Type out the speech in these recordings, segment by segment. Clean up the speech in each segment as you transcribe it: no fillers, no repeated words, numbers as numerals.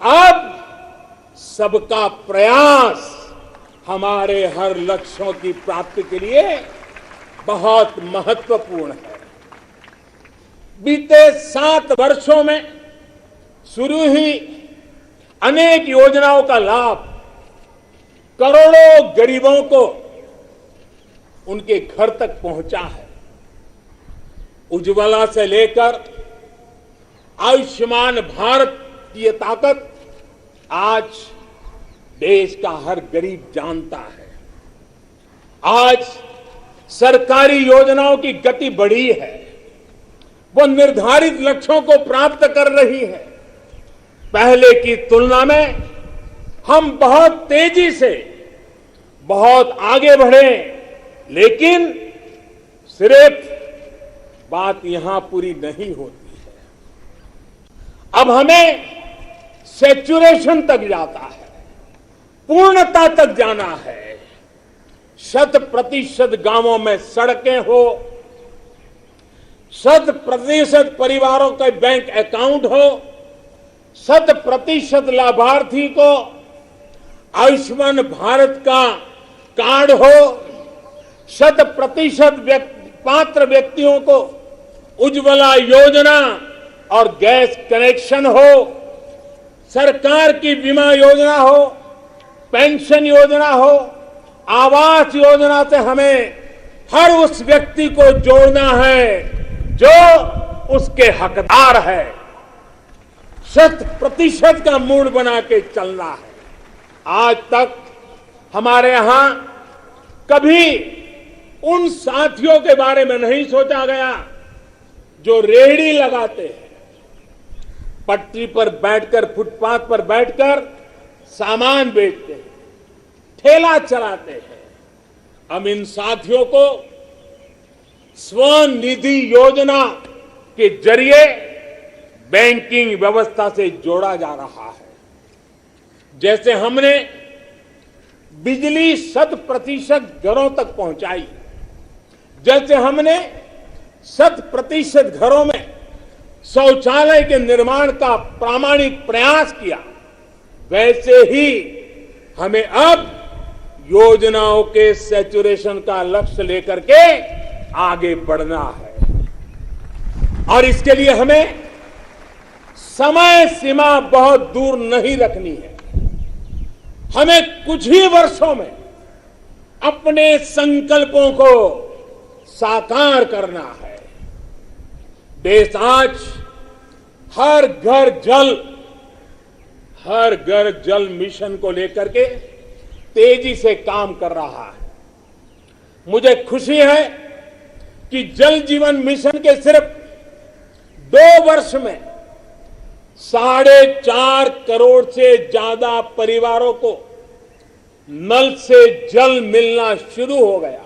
अब सबका प्रयास हमारे हर लक्ष्यों की प्राप्ति के लिए बहुत महत्वपूर्ण है। बीते 7 वर्षों में शुरू हुई अनेक योजनाओं का लाभ करोड़ों गरीबों को उनके घर तक पहुंचा है। उज्ज्वला से लेकर आयुष्मान भारत की ये ताकत आज देश का हर गरीब जानता है। आज सरकारी योजनाओं की गति बढ़ी है, वो निर्धारित लक्ष्यों को प्राप्त कर रही है। पहले की तुलना में हम बहुत तेजी से बहुत आगे बढ़े, लेकिन सिर्फ बात यहां पूरी नहीं होती है। अब हमें सैचुरेशन तक जाता है, पूर्णता तक जाना है। 100% गांवों में सड़कें हो, 100% परिवारों के बैंक अकाउंट हो, 100% लाभार्थी को आयुष्मान भारत का कार्ड हो, 100% पात्र व्यक्तियों को उज्ज्वला योजना और गैस कनेक्शन हो, सरकार की बीमा योजना हो, पेंशन योजना हो, आवास योजना से हमें हर उस व्यक्ति को जोड़ना है जो उसके हकदार है। 100% का मूड बना के चलना है। आज तक हमारे यहां कभी उन साथियों के बारे में नहीं सोचा गया जो रेहड़ी लगाते हैं, पटरी पर बैठकर, फुटपाथ पर बैठकर सामान बेचते हैं, ठेला चलाते हैं। हम इन साथियों को स्वनिधि योजना के जरिए बैंकिंग व्यवस्था से जोड़ा जा रहा है। जैसे हमने बिजली 100% घरों तक पहुंचाई, जैसे हमने 100% घरों में शौचालय के निर्माण का प्रामाणिक प्रयास किया, वैसे ही हमें अब योजनाओं के सैचुरेशन का लक्ष्य लेकर के आगे बढ़ना है। और इसके लिए हमें समय सीमा बहुत दूर नहीं रखनी है। हमें कुछ ही वर्षों में अपने संकल्पों को साकार करना है। देश आज हर घर जल मिशन को लेकर के तेजी से काम कर रहा है। मुझे खुशी है कि जल जीवन मिशन के सिर्फ 2 वर्ष में 4.5 करोड़ से ज्यादा परिवारों को नल से जल मिलना शुरू हो गया,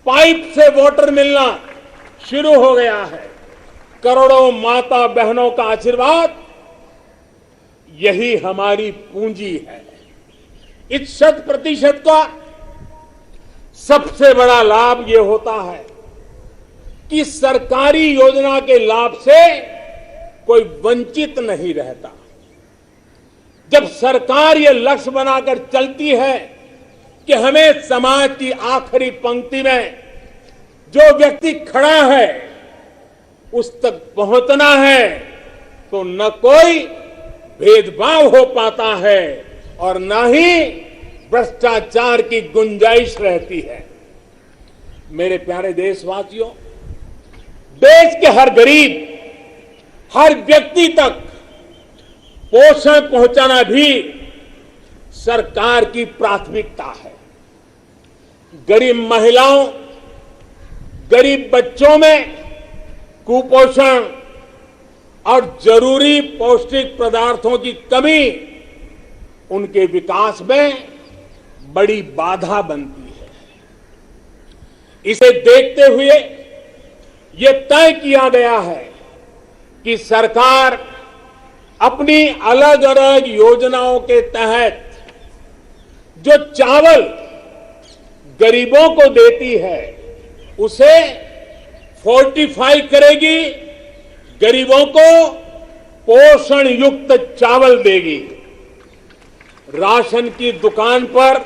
पाइप से वाटर मिलना शुरू हो गया है। करोड़ों माता बहनों का आशीर्वाद, यही हमारी पूंजी है। इस 100% का सबसे बड़ा लाभ ये होता है कि सरकारी योजना के लाभ से कोई वंचित नहीं रहता। जब सरकार ये लक्ष्य बनाकर चलती है कि हमें समाज की आखिरी पंक्ति में जो व्यक्ति खड़ा है उस तक पहुंचना है, तो न कोई भेदभाव हो पाता है और न ही भ्रष्टाचार की गुंजाइश रहती है। मेरे प्यारे देशवासियों, देश के हर गरीब, हर व्यक्ति तक पोषण पहुंचाना भी सरकार की प्राथमिकता है। गरीब महिलाओं, गरीब बच्चों में कुपोषण और जरूरी पौष्टिक पदार्थों की कमी उनके विकास में बड़ी बाधा बनती है। इसे देखते हुए ये तय किया गया है कि सरकार अपनी अलग अलग योजनाओं के तहत जो चावल गरीबों को देती है उसे फोर्टिफाई करेगी, गरीबों को पोषण युक्त चावल देगी। राशन की दुकान पर